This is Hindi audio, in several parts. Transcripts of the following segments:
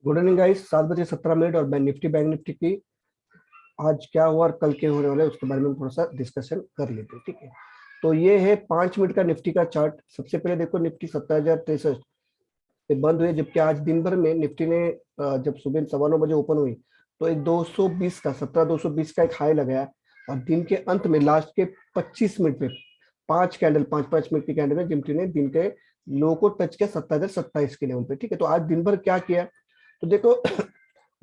गुड इवनिंग गाइस, 7 बजे 17 मिनट और मैं निफ्टी बैंक निफ्टी की आज क्या हुआ और कल क्या होने वाला है उसके बारे में थोड़ा सा डिस्कशन कर लेते हैं। ठीक है, तो ये है 5 मिनट का निफ्टी का चार्ट। सबसे पहले देखो निफ्टी 70,063 पे बंद हुए, जबकि आज दिन भर में निफ्टी ने जब सुबह 9:15 बजे ओपन हुई तो एक 220 का 17,220 का एक हाई लगाया और दिन के अंत में लास्ट के 25 मिनट पे पांच कैंडल 5-5 मिनट की कैंडल में निफ्टी ने दिन के लो को टच किया 70,027 के लेवल पे। ठीक है, तो आज दिन भर क्या किया तो देखो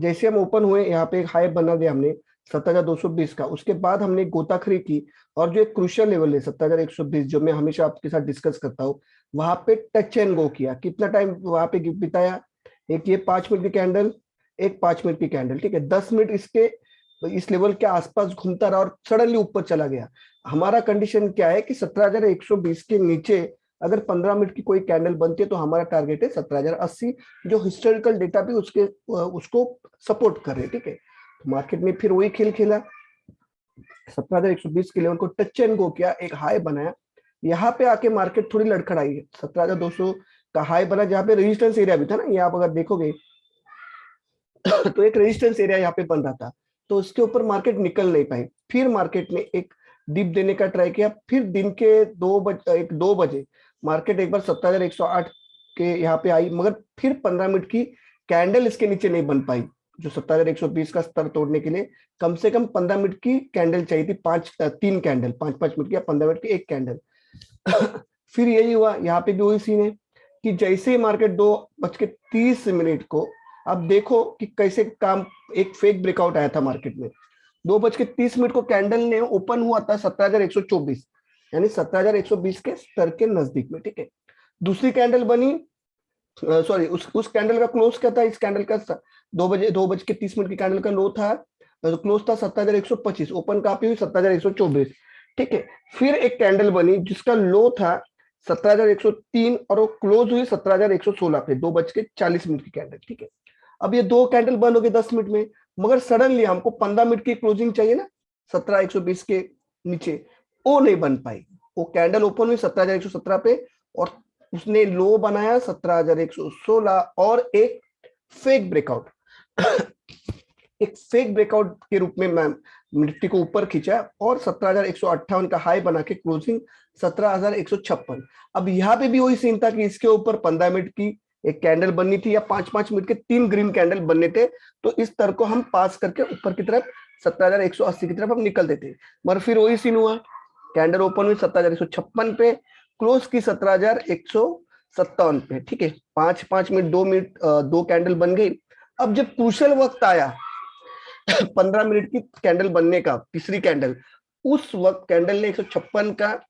जैसे हम ओपन हुए यहाँ पे एक हाई बना दिया हमने 70,220 का, उसके बाद हमने गोताखोरी की और जो एक क्रूशियल लेवल है 70,120 जो मैं हमेशा आपके साथ डिस्कस करता हूँ, वहां पे टच एंड गो किया। कितना टाइम वहां पे बिताया, एक ये 5 मिनट की कैंडल, एक 5 मिनट की कैंडल। ठीक है, 10 मिनट इसके इस लेवल के आसपास घूमता रहा और सडनली ऊपर चला गया। हमारा कंडीशन क्या है कि 17,120 के नीचे अगर 15 मिनट की कोई कैंडल बनती है तो हमारा टारगेट है 17,080, जो हिस्टोरिकल डेटा भी उसको सपोर्ट कर रहे हैं। ठीक है, तो मार्केट में फिर वही खेल खेला, 17,120 के लेवल को टच एंड गो किया, एक हाई बनाया। यहाँ पे आके मार्केट थोड़ी लड़खड़ाई है, 17,200 का हाई बना जहाँ पे रेजिस्टेंस एरिया भी था ना, ये आप अगर देखोगे तो एक रेजिस्टेंस एरिया यहाँ पे बन रहा था, तो उसके ऊपर मार्केट निकल नहीं पाई। फिर मार्केट ने एक डिप देने का ट्राई किया, फिर दिन के 2 बजे मार्केट एक बार 17,108 के यहाँ पे आई, मगर फिर 15 मिनट की कैंडल इसके नीचे नहीं बन पाई। जो 17,120 का स्तर तोड़ने के लिए कम से कम 15 मिनट की कैंडल चाहिए थी, तीन कैंडल, 5-5 मिनट की या 15 मिनट की एक कैंडल। फिर यही हुआ, यहाँ पे भी वही सीन है कि जैसे ही मार्केट 2:30 को, अब देखो कि कैसे काम, एक फेक ब्रेकआउट आया था मार्केट में। 2:30 को कैंडल ने ओपन हुआ था 17,124, यानी 17,120 के स्तर के नजदीक में। ठीक है, दूसरी कैंडल बनी, सॉरी उस कैंडल का क्लोज क्या था, इस कैंडल का 2:30 की कैंडल का लो था, क्लोज था 17,125, ओपन काफी हुई 17,124। ठीक है, फिर एक कैंडल बनी जिसका लो था 17,103 और वो क्लोज हुई 17,116 पे, 2:40 की कैंडल। ठीक है, अब ये दो कैंडल बंद हो गई 10 मिनट में, मगर सडनली हमको 15 मिनट की क्लोजिंग चाहिए ना 17,120 के नीचे, वो नहीं बन पाई। वो कैंडल ओपन हुई 17,117 पे और उसने लो बनाया 17,116 और एक फेक ब्रेकआउट एक फेक ब्रेकआउट के रूप में मैम निफ्टी को ऊपर खींचा और 17,158 का हाई बना के क्लोजिंग 17,156। अब यहाँ पे भी वही सीन था कि इसके ऊपर 15 मिनट की एक कैंडल बननी थी या 5-5 मिनट के 3 ग्रीन कैंडल बनने थे, तो इस तरह को हम पास करके ऊपर की तरफ 17,180 की तरफ हम निकलते थे। मगर फिर वही सीन हुआ, कैंडल ओपन हुई 17,156 पे, क्लोज की 17,157 पे। ठीक है, 5-5 मिनट 2 मिनट दो कैंडल बन गई। अब जब क्रूशल वक्त आया 15 मिनट की कैंडल बनने का, तीसरी कैंडल, उस वक्त कैंडल ने 156 का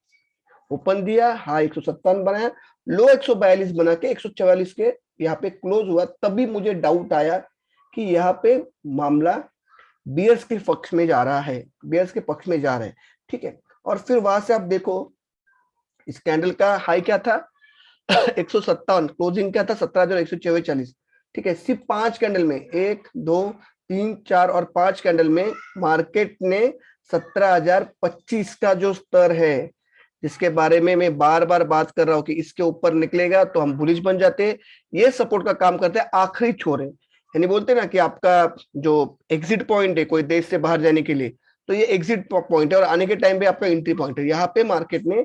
ओपन दिया, हाँ 157 बनाया, लो 142 बना के 144 के यहाँ पे क्लोज हुआ। तभी मुझे डाउट आया कि यहाँ पे मामला बियर्स के पक्ष में जा रहा है, बियर्स के पक्ष में जा रहा है। ठीक है, और फिर वहां से आप देखो इस कैंडल का हाई क्या था 157, क्लोजिंग क्या था 17,144। ठीक है, सिर्फ 5 कैंडल में, 1, 2, 3, 4 और 5 कैंडल में मार्केट ने 17,025 का जो स्तर है, जिसके बारे में मैं बार बार बात कर रहा हूं कि इसके ऊपर निकलेगा तो हम बुलिश बन जाते हैं, ये सपोर्ट का काम करते हैं, आखिरी छोर है। यानी बोलते हैं ना कि आपका जो एग्जिट पॉइंट है कोई देश से बाहर जाने के लिए, तो ये एग्जिट पॉइंट है और आने के टाइम पे आपका एंट्री पॉइंट है। यहाँ पे मार्केट ने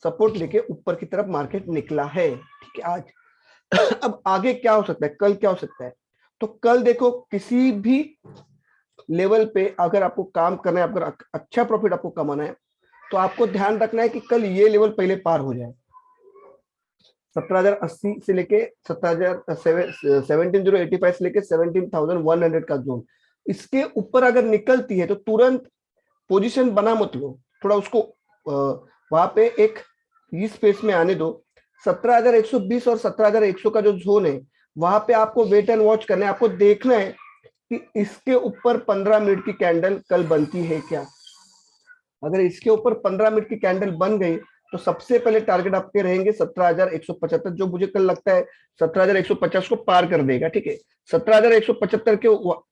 सपोर्ट लेके ऊपर की तरफ मार्केट निकला है। ठीक है, आज अब आगे क्या हो सकता है, कल क्या हो सकता है, तो कल देखो किसी भी लेवल पे अगर आपको काम करना है, अगर अच्छा प्रॉफिट आपको कमाना है, तो आपको ध्यान रखना है कि कल ये लेवल पहले पार हो जाए, 17,080 से लेके 17,085 से लेके 17,100 का जोन, इसके ऊपर अगर निकलती है तो तुरंत पोजीशन बना मत लो, थोड़ा उसको वहां पे एक इस स्पेस में आने दो। 17,120 और 17,100 का जो जोन है, वहां पे आपको वेट एंड वॉच करना है, आपको देखना है कि इसके ऊपर 15 मिनट की कैंडल कल बनती है क्या। अगर इसके ऊपर 15 मिनट की कैंडल बन गई तो सबसे पहले टारगेट आपके रहेंगे 17,175, जो मुझे कल लगता है 17,150 को पार कर देगा। ठीक है, 17,175 के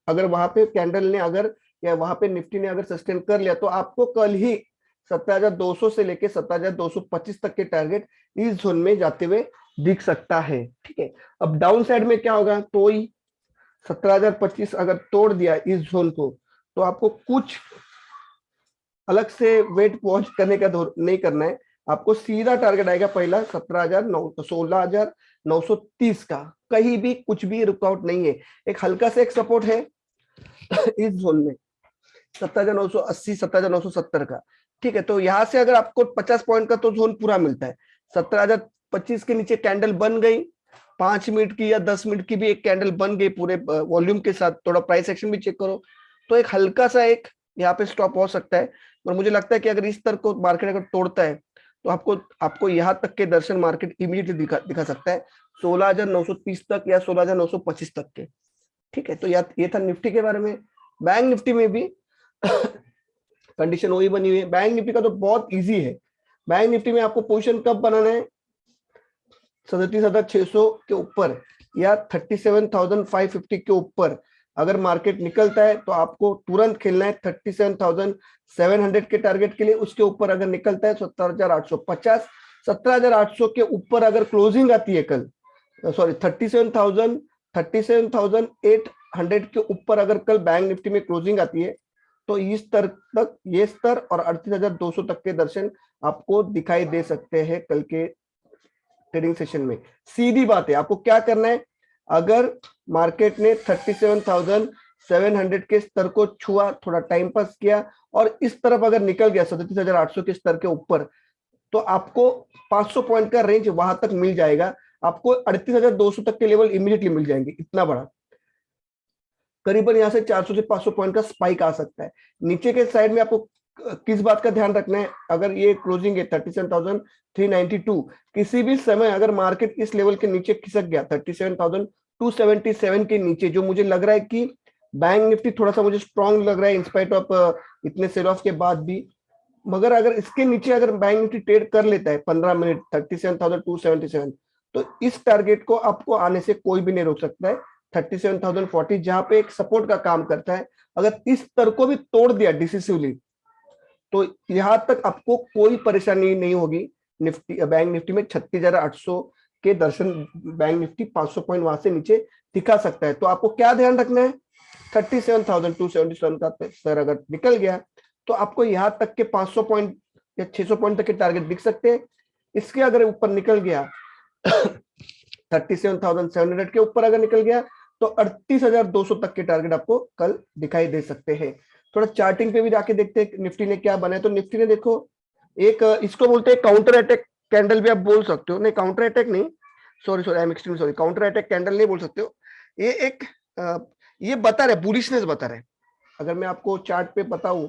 अगर वहां पे कैंडल ने अगर या वहां पे निफ्टी ने अगर सस्टेन कर लिया तो आपको कल ही 17,200 से लेके 17,225 तक के टारगेट इस जोन में जाते हुए दिख सकता है। ठीक है, अब डाउन साइड में क्या होगा, तो 17,025 अगर तोड़ दिया इस जोन को, तो आपको कुछ अलग से वेट वॉच करने का नहीं करना है, आपको सीधा टारगेट आएगा पहला 16,930 का, कहीं भी कुछ भी रुकआउट नहीं है। एक हल्का से एक सपोर्ट है इस जोन में 17,980 17,970 का, ठीक है। तो यहां से अगर आपको 50 पॉइंट का तो जोन पूरा मिलता है। 17,025 के नीचे कैंडल बन गई, 5 मिनट की या 10 मिनट की भी एक कैंडल बन गई पूरे वॉल्यूम के साथ, थोड़ा प्राइस एक्शन भी चेक करो, तो एक हल्का सा एक यहाँ पे स्टॉप हो सकता है। और मुझे लगता है कि अगर इस स्तर को मार्केट अगर तोड़ता है तो आपको यहाँ तक के दर्शन मार्केट इमीडिएटली दिखा सकता है 16,930 तक या 16,925 तक के, ठीक है। तो ये था निफ्टी के बारे में। बैंक निफ्टी में भी कंडीशन वही बनी हुई है। बैंक निफ्टी का तो बहुत इजी है। बैंक निफ्टी में आपको पोजीशन कब बनाना है, 37,600 के ऊपर या 37,550 के ऊपर अगर मार्केट निकलता है तो आपको तुरंत खेलना है 37,700 के टारगेट के लिए। उसके ऊपर अगर निकलता है 17,850, 17,800 के ऊपर अगर क्लोजिंग आती है कल, सॉरी 37,800 के ऊपर अगर कल बैंक निफ्टी में क्लोजिंग आती है, तो इस स्तर तक, ये स्तर और 38,200 तक के दर्शन आपको दिखाई दे सकते हैं कल के ट्रेडिंग सेशन में। सीधी बात है, आपको क्या करना है, अगर मार्केट ने 37,700 के स्तर को छुआ, थोड़ा टाइम पास किया और इस तरफ अगर निकल गया 37,800 के स्तर के ऊपर, तो आपको 500 पॉइंट का रेंज वहां तक मिल जाएगा। आपको 38,200 तक के लेवल इमीडिएटली मिल जाएंगे, इतना बड़ा, करीबन यहां से 400 से 500 पॉइंट का स्पाइक आ सकता है। नीचे के साइड में आपको किस बात का ध्यान रखना है, अगर ये क्लोजिंग है 37,392, किसी भी समय अगर मार्केट इस लेवल के नीचे खिसक गया 37,277 के नीचे, जो मुझे लग रहा है कि बैंक निफ्टी थोड़ा सा मुझे स्ट्रॉन्ग लग रहा है इंस्पाइट ऑफ इतने सेल ऑफ के बाद भी, मगर अगर इसके नीचे अगर बैंक निफ्टी ट्रेड कर लेता है 15 मिनट 37,277, तो इस टारगेट को आपको आने से कोई भी नहीं रोक सकता है। 37,040 जहां पे एक सपोर्ट का काम करता है, अगर इस स्तर को भी तोड़ दिया डिसिसिवली, तो यहां तक आपको कोई परेशानी नहीं होगी। निफ्टी, बैंक निफ्टी में 36,800 के दर्शन बैंक निफ्टी 500 पॉइंट वहां से नीचे दिखा सकता है। तो आपको क्या ध्यान रखना है, 37,277 का स्तर अगर निकल गया तो आपको यहां तक के 500 पॉइंट या 600 पॉइंट तक के टारगेट दिख सकते हैं। इसके अगर ऊपर निकल गया 37,700 के ऊपर अगर निकल गया तो 38,200 तक के टारगेट आपको कल दिखाई दे सकते हैं। थोड़ा चार्टिंग पे भी जाके देखते हैं निफ्टी ने क्या बनाया। तो निफ्टी ने देखो एक, इसको बोलते हैं काउंटर अटैक कैंडल भी आप बोल सकते हो, नहीं काउंटर अटैक नहीं, sorry I am extremely sorry, counter attack candle नहीं बोल सकते हो। ये एक ये बता रहे बुलिशनेस बता रहे। अगर मैं आपको चार्ट पे बताऊं,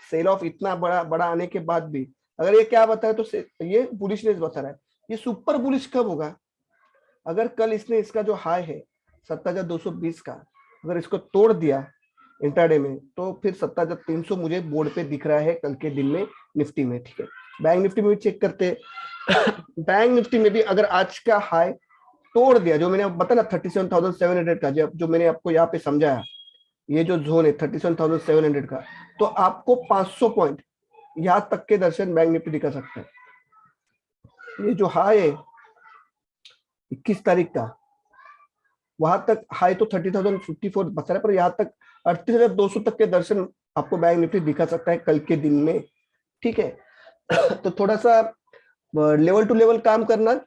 सेल ऑफ इतना बड़ा बड़ा आने के बाद भी अगर ये क्या बता रहा है, तो ये बुलिशनेस बता रहा है। ये सुपर बुलिश कब होगा, अगर कल इसने इसका जो हाई है 17,220 का अगर इसको तोड़ दिया इंट्राडे में, तो फिर 17,300 मुझे बोर्ड पे दिख रहा है कल के दिन में निफ्टी में, ठीक है। बैंक निफ्टी में भी चेक करते बैंक निफ्टी में भी अगर आज का हाई तोड़ दिया, जो मैंने बताया ना 37,700 का, जो मैंने आपको यहाँ पे समझाया, ये जो जोन है 37,700 का, तो आपको 500 पॉइंट यहां तक के दर्शन बैंक निफ्टी दिखा सकता है। ये जो हाई है 21 तारीख का, वहां तक हाई तो 30,054 बचा है, पर यहाँ तक 38,200 तक के दर्शन आपको बैंक निफ्टी दिखा सकता है कल के दिन में, ठीक है। तो थोड़ा सा लेवल टू लेवल काम करना,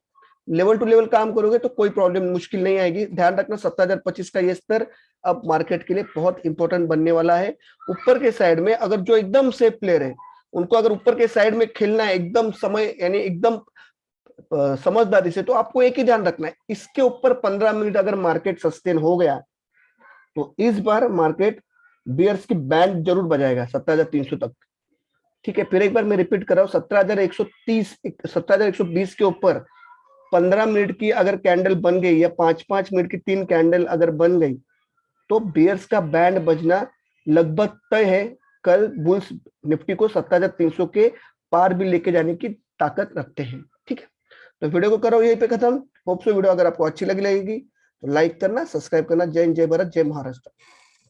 लेवल टू लेवल काम करोगे तो कोई प्रॉब्लम मुश्किल नहीं आएगी। ध्यान रखना 17,025 का ये स्तर अब मार्केट के लिए बहुत इंपॉर्टेंट बनने वाला है। ऊपर के साइड में अगर जो एकदम सेफ प्लेयर है, उनको अगर ऊपर के साइड में खेलना है एकदम समय, यानी एकदम समझदारी से, तो आपको एक ही ध्यान रखना है, इसके ऊपर 15 मिनट अगर मार्केट सस्टेन हो गया तो इस बार मार्केट बियर्स की बैंड जरूर बजाएगा 17,300 तक, ठीक है। फिर एक बार मैं रिपीट कर रहा हूँ, 17,130 17,120 के ऊपर 15 मिनट की अगर कैंडल बन गई या 5-5 मिनट की 3 कैंडल अगर बन गई, तो बियर्स का बैंड बजना लगभग तय है। कल बुल्स निफ्टी को 17,300 के पार भी लेके जाने की ताकत रखते हैं, ठीक है। तो वीडियो को करो यहीं पे खत्म। होप सो वीडियो अगर आपको अच्छी लगेगी तो लाइक करना, सब्सक्राइब करना। जय हिंद, जय भारत, जय महाराष्ट्र।